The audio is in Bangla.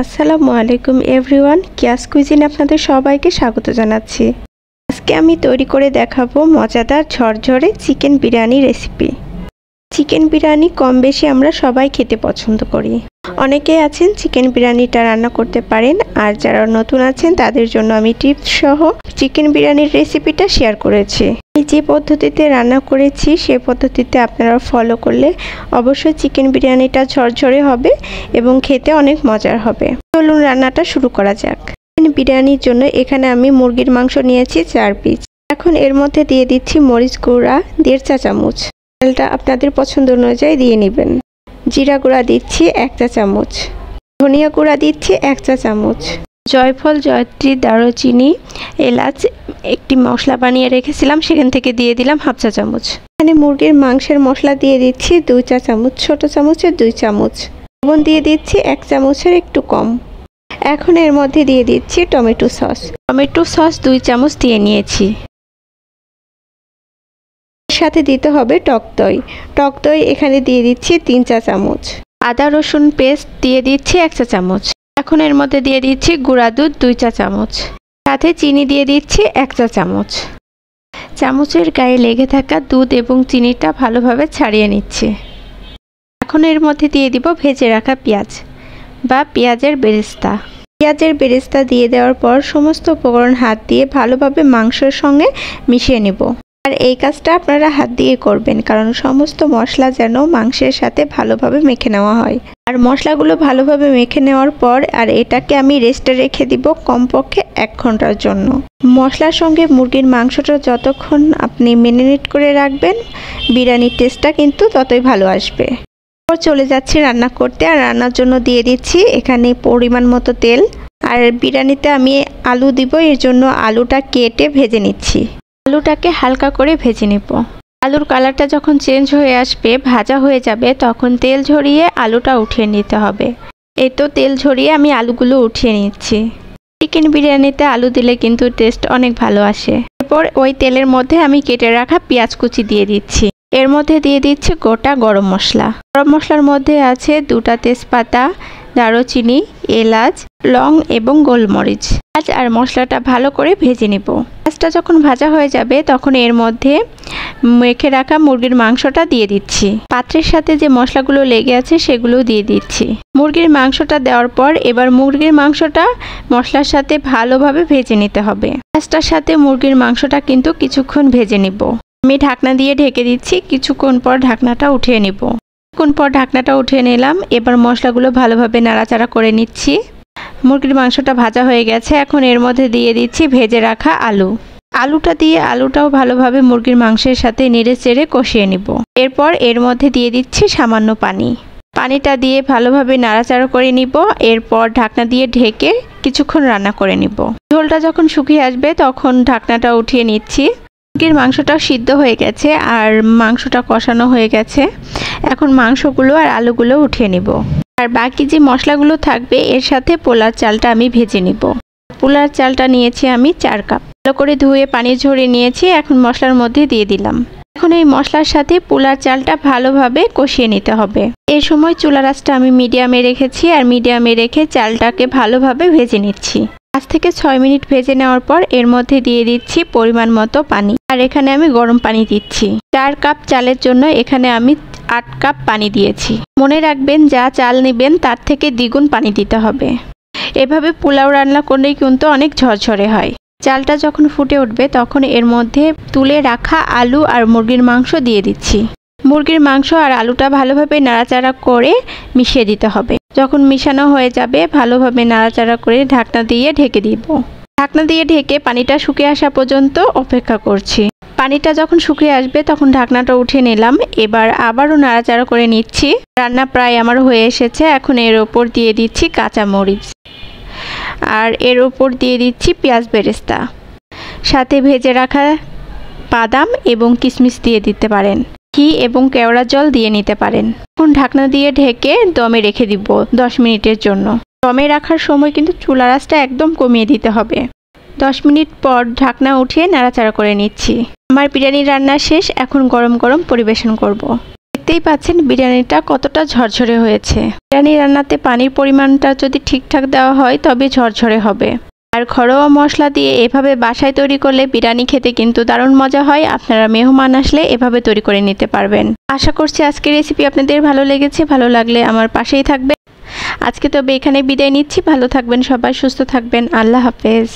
আসসালামু আলাইকুম এভরিওয়ান, কিয়াস কুইজিন আপনাদের সবাইকে স্বাগত জানাচ্ছি। আজকে আমি তৈরি করে দেখাবো মজাদার ঝরঝরে chicken biryani recipe. Chicken biryani কম বেশি আমরা সবাই খেতে পছন্দ করি। অনেকেই আছেন চিকেন বিরিয়ানিটা রান্না করতে পারেন, আর যারা নতুন আছেন তাদের জন্য আমি টিপস সহ চিকেন বিরিয়ানির রেসিপিটা শেয়ার করেছি। আমি যে পদ্ধতিতে রান্না করেছি সেই পদ্ধতিতে আপনারা ফলো করলে অবশ্যই চিকেন বিরিয়ানিটা ঝরঝরে হবে এবং খেতে অনেক মজার হবে। চলুন রান্নাটা শুরু করা যাক। চিকেন বিরিয়ানির জন্য এখানে আমি মুরগির মাংস নিয়েছি 4 পিস। এখন এর মধ্যে দিয়ে দিচ্ছি মরিচ গুঁড়া 1.5 চা চামচ। তেলটা আপনাদের পছন্দ অনুযায়ী দিয়ে নেবেন। জিরা গুঁড়া দিচ্ছি 1 চা চামচ। ধনিয়া গুঁড়া দিচ্ছি 1 চা চামচ। জয়ফল, জয়ত্রী, দারুচিনি, এলাচ একটি মশলা বানিয়ে রেখেছিলাম, সেখান থেকে দিয়ে দিলাম 1/2 চা চামচ। এখানে মুরগির মাংসের মশলা দিয়ে দিচ্ছি 2 চা চামচ, ছোট চামচের 2 চামচ। লবণ দিয়ে দিচ্ছি 1 চামচের একটু কম। এখন এর মধ্যে দিয়ে দিচ্ছি টমেটো সস। টমেটো সস 2 চামচ দিয়ে নিয়েছি। এর সাথে দিতে হবে টক দই। টক দই এখানে দিয়ে দিচ্ছি 3 চা চামচ। আদা রসুন পেস্ট দিয়ে দিচ্ছি 1 চা চামচ। এখন এর মধ্যে দিয়ে দিচ্ছি গুঁড়া দুধ 2 চা চামচ। সাথে চিনি দিয়ে দিচ্ছি 1 চা চামচ। চামচের গায়ে লেগে থাকা দুধ এবং চিনিটা ভালোভাবে ছাড়িয়ে নিচ্ছি। এখন এর মধ্যে দিয়ে দিব ভেজে রাখা পেঁয়াজ বা পেঁয়াজের বেরেস্তা। পেঁয়াজের বেরেস্তা দিয়ে দেওয়ার পর সমস্ত উপকরণ হাত দিয়ে ভালোভাবে মাংসের সঙ্গে মিশিয়ে নেব। আর এই কাজটা আপনারা হাত দিয়ে করবেন, কারণ সমস্ত মশলা যেন মাংসের সাথে ভালোভাবে মেখে নেওয়া হয়। আর মশলাগুলো ভালোভাবে মেখে নেওয়ার পর আর এটাকে আমি রেস্টে রেখে দিব কমপক্ষে 1 ঘন্টার জন্য। মশলার সঙ্গে মুরগির মাংসটা যতক্ষণ আপনি ম্যারিনেট করে রাখবেন, বিরিয়ানির টেস্টটা কিন্তু ততই ভালো আসবে। চলে যাচ্ছি রান্না করতে। আর রান্নার জন্য দিয়ে দিচ্ছি এখানে পরিমাণ মতো তেল। আর বিরিয়ানিতে আমি আলু দিব, এর জন্য আলুটা কেটে ভেজে নিচ্ছি। আলুটাকে হালকা করে ভেজে নেব। আলুর কালারটা যখন চেঞ্জ হয়ে আসবে, ভাজা হয়ে যাবে, তখন তেল ঝরিয়ে আলুটা উঠিয়ে নিতে হবে। এই তো তেল ঝরিয়ে আমি আলুগুলো উঠিয়ে নিচ্ছি। চিকেন বিরিয়ানিতে আলু দিলে কিন্তু টেস্ট অনেক ভালো আসে। এরপর ওই তেলের মধ্যে আমি কেটে রাখা পেঁয়াজ কুচি দিয়ে দিচ্ছি। এর মধ্যে দিয়ে দিচ্ছি গোটা গরম মশলা। গরম মশলার মধ্যে আছে 2টা তেজপাতা, দারুচিনি, এলাচ, লং এবং গোলমরিচ। আর মশলাটা ভালো করে ভেজে নেব। পেঁয়াজটা যখন ভাজা হয়ে যাবে তখন এর মধ্যে মেখে রাখা মুরগির মাংসটা দিয়ে দিচ্ছি। পাত্রের সাথে যে মশলাগুলো লেগে আছে সেগুলো দিয়ে দিচ্ছি। মুরগির মাংসটা দেওয়ার পর এবার মুরগির মাংসটা মশলার সাথে ভালোভাবে ভেজে নিতে হবে। পেঁয়াজটার সাথে মুরগির মাংসটা কিন্তু কিছুক্ষণ ভেজে নিব। আমি ঢাকনা দিয়ে ঢেকে দিচ্ছি। কিছুক্ষণ পর ঢাকনাটা উঠিয়ে নিব। কিছুক্ষণ পর ঢাকনাটা উঠিয়ে নিলাম। এবার মশলাগুলো ভালোভাবে নাড়াচাড়া করে নিচ্ছি। মুরগির মাংসটা ভাজা হয়ে গেছে। এখন এর মধ্যে দিয়ে দিচ্ছি ভেজে রাখা আলু। আলুটা দিয়ে আলুটাও ভালোভাবে মুরগির মাংসের সাথে নেড়ে চেড়ে কষিয়ে নিব। এরপর এর মধ্যে দিয়ে দিচ্ছি সামান্য পানি। পানিটা দিয়ে ভালোভাবে নাড়াচাড়া করে নিব। এরপর ঢাকনা দিয়ে ঢেকে কিছুক্ষণ রান্না করে নিব। ঝোলটা যখন শুকিয়ে আসবে তখন ঢাকনাটা উঠিয়ে নিচ্ছি। মুরগির মাংসটাও সিদ্ধ হয়ে গেছে আর মাংসটা কষানো হয়ে গেছে। এখন মাংসগুলো আর আলুগুলো উঠিয়ে নিব। আর বাকি যে মশলাগুলো থাকবে এর সাথে পোলার চালটা আমি ভেজে নিব। পোলার চালটা নিয়েছি আমি 4 কাপ। ভালো করে ধুয়ে পানি ঝরিয়ে নিয়েছি। এখন মশলার মধ্যে দিয়ে দিলাম। এখন এই মশলার সাথে পোলার চালটা ভালোভাবে কষিয়ে নিতে হবে। এই সময় চুলার আঁচটা আমি মিডিয়ামে রেখেছি। আর মিডিয়ামে রেখে চালটাকে ভালোভাবে ভেজে নিচ্ছি। 5 থেকে 6 মিনিট ভেজে নেওয়ার পর এর মধ্যে দিয়ে দিচ্ছি পরিমাণ মতো পানি। আর এখানে আমি গরম পানি দিচ্ছি। 4 কাপ চালের জন্য এখানে আমি 8 কাপ পানি দিয়েছি। মনে রাখবেন, যা চাল নেবেন তার থেকে দ্বিগুণ পানি দিতে হবে। এভাবে পোলাও রান্না করলেই কিন্তু অনেক ঝরঝরে হয়। চালটা যখন ফুটে উঠবে তখন এর মধ্যে তুলে রাখা আলু আর মুরগির মাংস দিয়ে দিচ্ছি। মুরগির মাংস আর আলুটা ভালোভাবে নাড়াচাড়া করে মিশিয়ে দিতে হবে। যখন মিশানো হয়ে যাবে ভালোভাবে নাড়াচাড়া করে ঢাকনা দিয়ে ঢেকে দিব। ঢাকনা দিয়ে ঢেকে পানিটা শুকিয়ে আসা পর্যন্ত অপেক্ষা করছি। পানিটা যখন শুকিয়ে আসবে তখন ঢাকনাটা উঠিয়ে নিলাম। এবার আবারও নাড়াচাড়া করে নিচ্ছি। রান্না প্রায় আমার হয়ে এসেছে। এখন এর ওপর দিয়ে দিচ্ছি কাঁচা মরিচ আর এর ওপর দিয়ে দিচ্ছি পেঁয়াজ বেরেস্তা। সাথে ভেজে রাখা বাদাম এবং কিশমিশ দিয়ে দিতে পারেন। ঘি এবং কেওড়া জল দিয়ে নিতে পারেন। এখন ঢাকনা দিয়ে ঢেকে দমে রেখে দিব 10 মিনিটের জন্য। দমে রাখার সময় কিন্তু চুলার আঁচটা একদম কমিয়ে দিতে হবে। 10 মিনিট পর ঢাকনা উঠিয়ে নাড়াচাড়া করে নিচ্ছি। আমার বিরিয়ানি রান্না শেষ। এখন গরম গরম পরিবেশন করব। দেখতেই পাচ্ছেন বিরিয়ানিটা কতটা ঝরঝরে হয়েছে। বিরিয়ানি রান্নাতে পানির পরিমাণটা যদি ঠিকঠাক দেওয়া হয় তবে ঝরঝরে হবে। আর ঘরোয়া মশলা দিয়ে এভাবে বাসায় তৈরি করলে বিরিয়ানি খেতে কিন্তু দারুণ মজা হয়। আপনারা মেহমান আসলে এভাবে তৈরি করে নিতে পারবেন। আশা করছি আজকের রেসিপি আপনাদের ভালো লেগেছে। ভালো লাগলে আমার পাশেই থাকবেন। আজকে তবে এখানে বিদায় নিচ্ছি। ভালো থাকবেন সবাই, সুস্থ থাকবেন। আল্লাহ হাফেজ।